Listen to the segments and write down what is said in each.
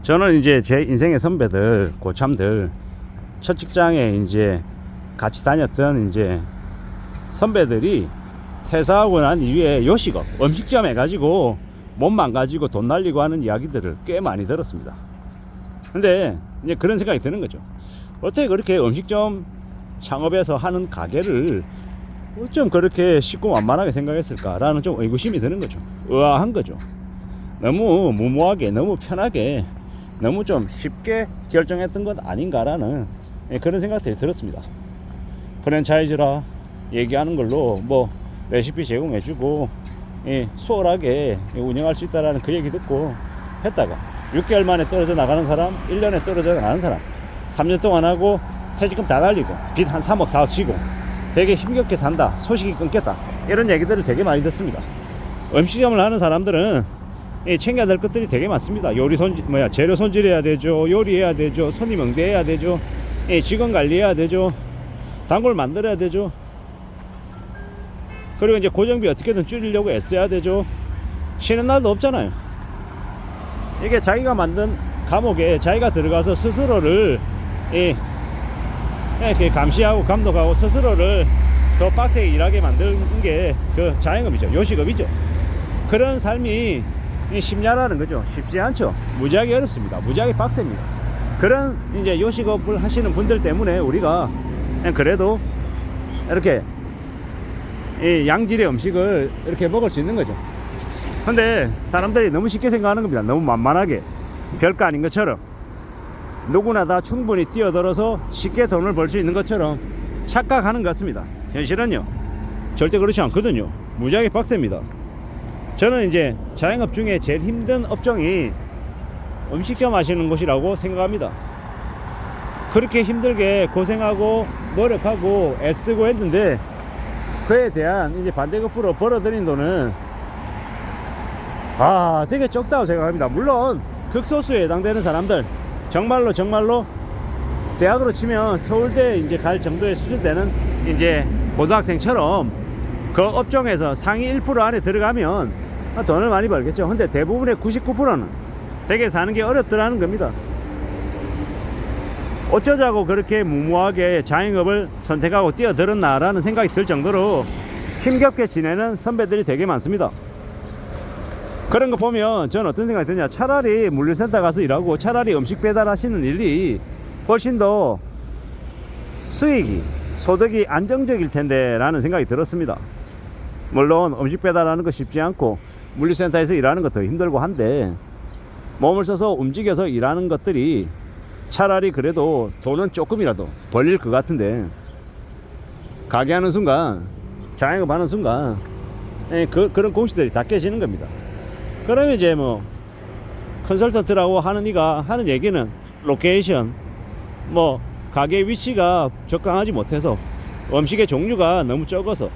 저는 이제 제 인생의 선배들, 고참들, 첫 직장에 이제 같이 다녔던 이제 선배들이 퇴사하고 난 이후에 요식업, 음식점 해가지고 몸 망가지고 돈 날리고 하는 이야기들을 꽤 많이 들었습니다. 근데 이제 그런 생각이 드는 거죠. 어떻게 그렇게 음식점 창업해서 하는 가게를 어쩜 그렇게 쉽고 만만하게 생각했을까라는 좀 의구심이 드는 거죠. 의아한 거죠. 너무 무모하게, 너무 편하게, 너무 좀 쉽게 결정했던 것 아닌가라는 그런 생각들이 들었습니다. 프랜차이즈라 얘기하는 걸로 뭐 레시피 제공해주고 수월하게 운영할 수 있다라는 그 얘기 듣고 했다가 6개월 만에 떨어져 나가는 사람, 1년에 떨어져 나가는 사람, 3년 동안 하고 퇴직금 다 날리고 빚 한 3억 4억 지고 되게 힘겹게 산다, 소식이 끊겼다, 이런 얘기들을 되게 많이 듣습니다. 음식점을 하는 사람들은 챙겨야 될 것들이 되게 많습니다. 재료 손질해야 되죠, 요리해야 되죠, 손님 응대해야 되죠, 직원 관리해야 되죠, 단골 만들어야 되죠, 그리고 이제 고정비 어떻게든 줄이려고 애써야 되죠. 쉬는 날도 없잖아요. 이게 자기가 만든 감옥에 자기가 들어가서 스스로를 이렇게 감시하고 감독하고 스스로를 더 빡세게 일하게 만드는 게 그 자영업이죠. 요식업이죠. 그런 삶이 쉽냐라는 거죠. 쉽지 않죠. 무지하게 어렵습니다. 무지하게 빡셉니다. 그런 이제 요식업을 하시는 분들 때문에 우리가 그래도 이렇게 이 양질의 음식을 이렇게 먹을 수 있는 거죠. 근데 사람들이 너무 쉽게 생각하는 겁니다. 너무 만만하게, 별거 아닌 것처럼, 누구나 다 충분히 뛰어들어서 쉽게 돈을 벌 수 있는 것처럼 착각하는 것 같습니다. 현실은요 절대 그렇지 않거든요. 무지하게 빡셉니다. 저는 이제 자영업 중에 제일 힘든 업종이 음식점 하시는 곳이라고 생각합니다. 그렇게 힘들게 고생하고 노력하고 애쓰고 했는데 그에 대한 이제 반대급부로 벌어들인 돈은 되게 적다고 생각합니다. 물론 극소수에 해당되는 사람들, 정말로 대학으로 치면 서울대 이제 갈 정도의 수준 되는 이제 고등학생처럼 그 업종에서 상위 1% 안에 들어가면 돈을 많이 벌겠죠. 근데 대부분의 99%는 되게 사는 게 어렵더라는 겁니다. 어쩌자고 그렇게 무모하게 자영업을 선택하고 뛰어들었나라는 생각이 들 정도로 힘겹게 지내는 선배들이 되게 많습니다. 그런 거 보면 저는 어떤 생각이 드냐, 차라리 물류센터 가서 일하고 차라리 음식 배달하시는 일이 훨씬 더 수익이, 소득이 안정적일 텐데 라는 생각이 들었습니다. 물론 음식 배달하는 거 쉽지 않고 물류센터에서 일하는 거 더 힘들고 한데 몸을 써서 움직여서 일하는 것들이 차라리 그래도 돈은 조금이라도 벌릴 것 같은데, 가게 하는 순간, 자영업 하는 순간 그런 공시들이 다 깨지는 겁니다. 그러면 이제 뭐 컨설턴트라고 하는 이가 하는 얘기는 로케이션, 뭐 가게 위치가 적당하지 못해서, 음식의 종류가 너무 적어서,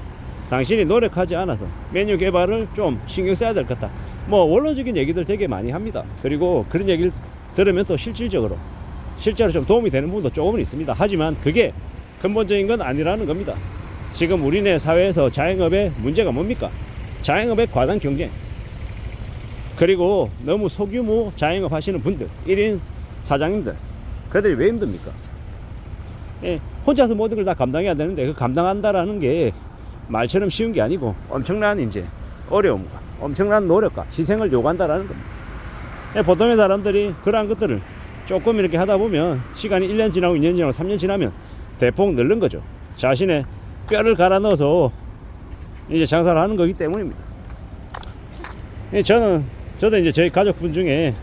당신이 노력하지 않아서 메뉴 개발을 좀 신경 써야 될 것 같다, 뭐 원론적인 얘기들 되게 많이 합니다. 그리고 그런 얘기를 들으면 또 실질로 좀 도움이 되는 부분도 조금은 있습니다. 하지만 그게 근본적인 건 아니라는 겁니다. 지금 우리네 사회에서 자영업의 문제가 뭡니까? 자영업의 과당 경쟁, 그리고 너무 소규모 자영업 하시는 분들, 1인 사장님들, 그들이 왜 힘듭니까? 혼자서 모든 걸 다 감당해야 되는데 그 감당한다라는 게 말처럼 쉬운 게 아니고 엄청난 이제 어려움과 엄청난 노력과 희생을 요구한다라는 겁니다. 보통의 사람들이 그러한 것들을 조금 이렇게 하다 보면 시간이 1년 지나고 2년 지나고 3년 지나면 대폭 늘는 거죠. 자신의 뼈를 갈아 넣어서 이제 장사를 하는 거기 때문입니다. 저도 이제 저희 가족분 중에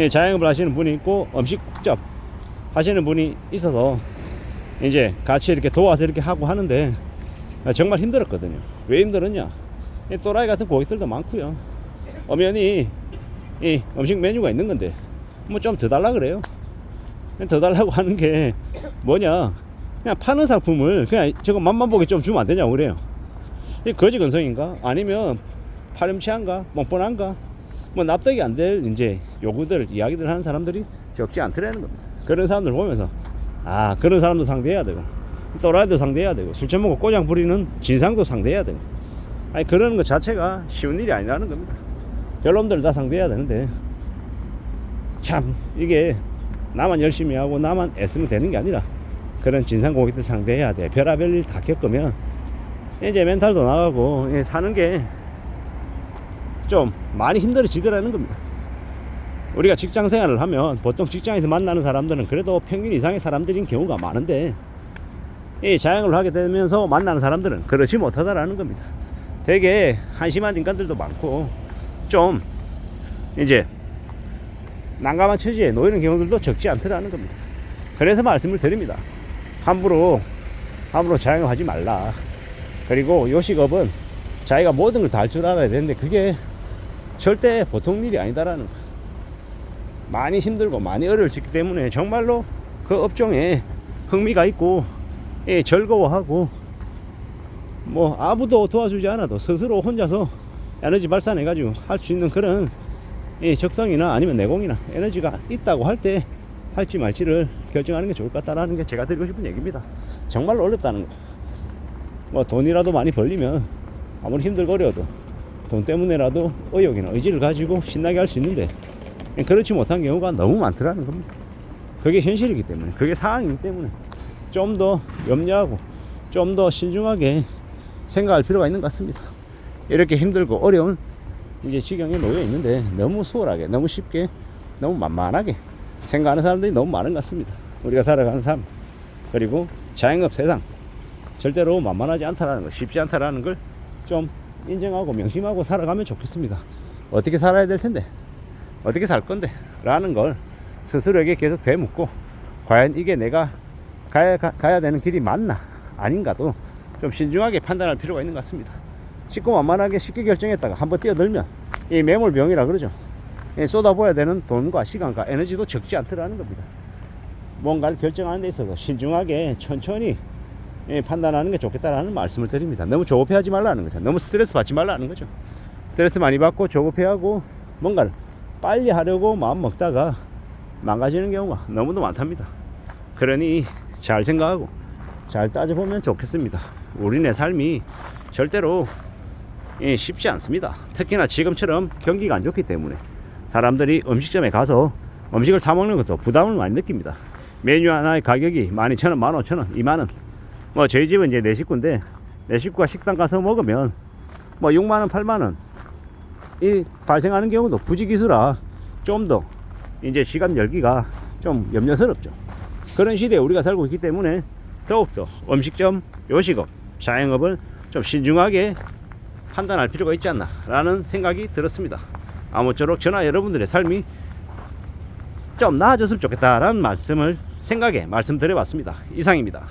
자영업을 하시는 분이 있고 음식점 하시는 분이 있어서 이제 같이 이렇게 도와서 이렇게 하고 하는데 정말 힘들었거든요. 왜 힘들었냐? 또라이 같은 고객들도 많고요. 엄연히 이 음식 메뉴가 있는 건데 뭐 좀 더 달라 그래요. 더 달라고 하는 게 뭐냐, 그냥 파는 상품을 그냥 저거 맛만 보게 좀 주면 안 되냐고 그래요. 이 거지 근성인가? 아니면 파렴치한가? 뻔뻔한가? 뭐 납득이 안 될 이제 요구들, 이야기들 하는 사람들이 적지 않더라는 겁니다. 그런 사람들 보면서 그런 사람도 상대해야 되고, 또라이도 상대해야 되고, 술 처먹고 꼬장 부리는 진상도 상대해야 되고, 그런 것 자체가 쉬운 일이 아니라는 겁니다. 별놈들 다 상대해야 되는데 참 이게 나만 열심히 하고 나만 애쓰면 되는 게 아니라 그런 진상 고객들 상대해야 돼. 별의별 일 다 겪으면 이제 멘탈도 나가고 사는 게 좀 많이 힘들어지더라는 겁니다. 우리가 직장 생활을 하면 보통 직장에서 만나는 사람들은 그래도 평균 이상의 사람들인 경우가 많은데 이 자영업을 하게 되면서 만나는 사람들은 그렇지 못하다라는 겁니다. 되게 한심한 인간들도 많고 좀 이제 난감한 처지에 놓이는 경우들도 적지 않더라는 겁니다. 그래서 말씀을 드립니다. 함부로 자영업 하지 말라. 그리고 요식업은 자기가 모든 걸 다 할 줄 알아야 되는데 그게 절대 보통 일이 아니다라는 거. 많이 힘들고 많이 어려울 수 있기 때문에 정말로 그 업종에 흥미가 있고 즐거워하고 뭐 아무도 도와주지 않아도 스스로 혼자서 에너지 발산해 가지고 할 수 있는 그런 적성이나 아니면 내공이나 에너지가 있다고 할 때 할지 말지를 결정하는 게 좋을 것 같다라는 게 제가 드리고 싶은 얘기입니다. 정말로 어렵다는 거. 뭐 돈이라도 많이 벌리면 아무리 힘들고 어려워도 돈 때문에라도 의욕이나 의지를 가지고 신나게 할 수 있는데 그렇지 못한 경우가 너무 많더라는 겁니다. 그게 현실이기 때문에, 그게 상황이기 때문에 좀 더 염려하고 좀 더 신중하게 생각할 필요가 있는 것 같습니다. 이렇게 힘들고 어려운 이제 지경에 놓여 있는데 너무 수월하게, 너무 쉽게, 너무 만만하게 생각하는 사람들이 너무 많은 것 같습니다. 우리가 살아가는 삶, 그리고 자영업 세상 절대로 만만하지 않다라는 거, 쉽지 않다라는 걸 좀 인정하고 명심하고 살아가면 좋겠습니다. 어떻게 살아야 될 텐데, 어떻게 살 건데 라는 걸 스스로에게 계속 되묻고 과연 이게 내가 가야 되는 길이 맞나 아닌가도 좀 신중하게 판단할 필요가 있는 것 같습니다. 쉽고 만만하게 쉽게 결정했다가 한번 뛰어들면 이 매몰병이라 그러죠. 쏟아부어야 되는 돈과 시간과 에너지도 적지 않더라는 겁니다. 뭔가를 결정하는 데 있어서 신중하게 천천히 판단하는 게 좋겠다라는 말씀을 드립니다. 너무 조급해하지 말라는 거죠. 너무 스트레스 받지 말라는 거죠. 스트레스 많이 받고 조급해하고 뭔가를 빨리 하려고 마음 먹다가 망가지는 경우가 너무도 많답니다. 그러니 잘 생각하고 잘 따져보면 좋겠습니다. 우리네 삶이 절대로 쉽지 않습니다. 특히나 지금처럼 경기가 안 좋기 때문에 사람들이 음식점에 가서 음식을 사 먹는 것도 부담을 많이 느낍니다. 메뉴 하나의 가격이 12,000원, 15,000원, 2만원. 뭐 저희 집은 이제 4식구인데 4식구가 식당 가서 먹으면 뭐 6만원, 8만원 이 발생하는 경우도 부지기수라 좀 더 이제 시간 열기가 좀 염려스럽죠. 그런 시대에 우리가 살고 있기 때문에 더욱더 음식점, 요식업, 자영업을 좀 신중하게 판단할 필요가 있지 않나 라는 생각이 들었습니다. 아무쪼록 저나 여러분들의 삶이 좀 나아졌으면 좋겠다라는 말씀을 생각에 말씀드려봤습니다. 이상입니다.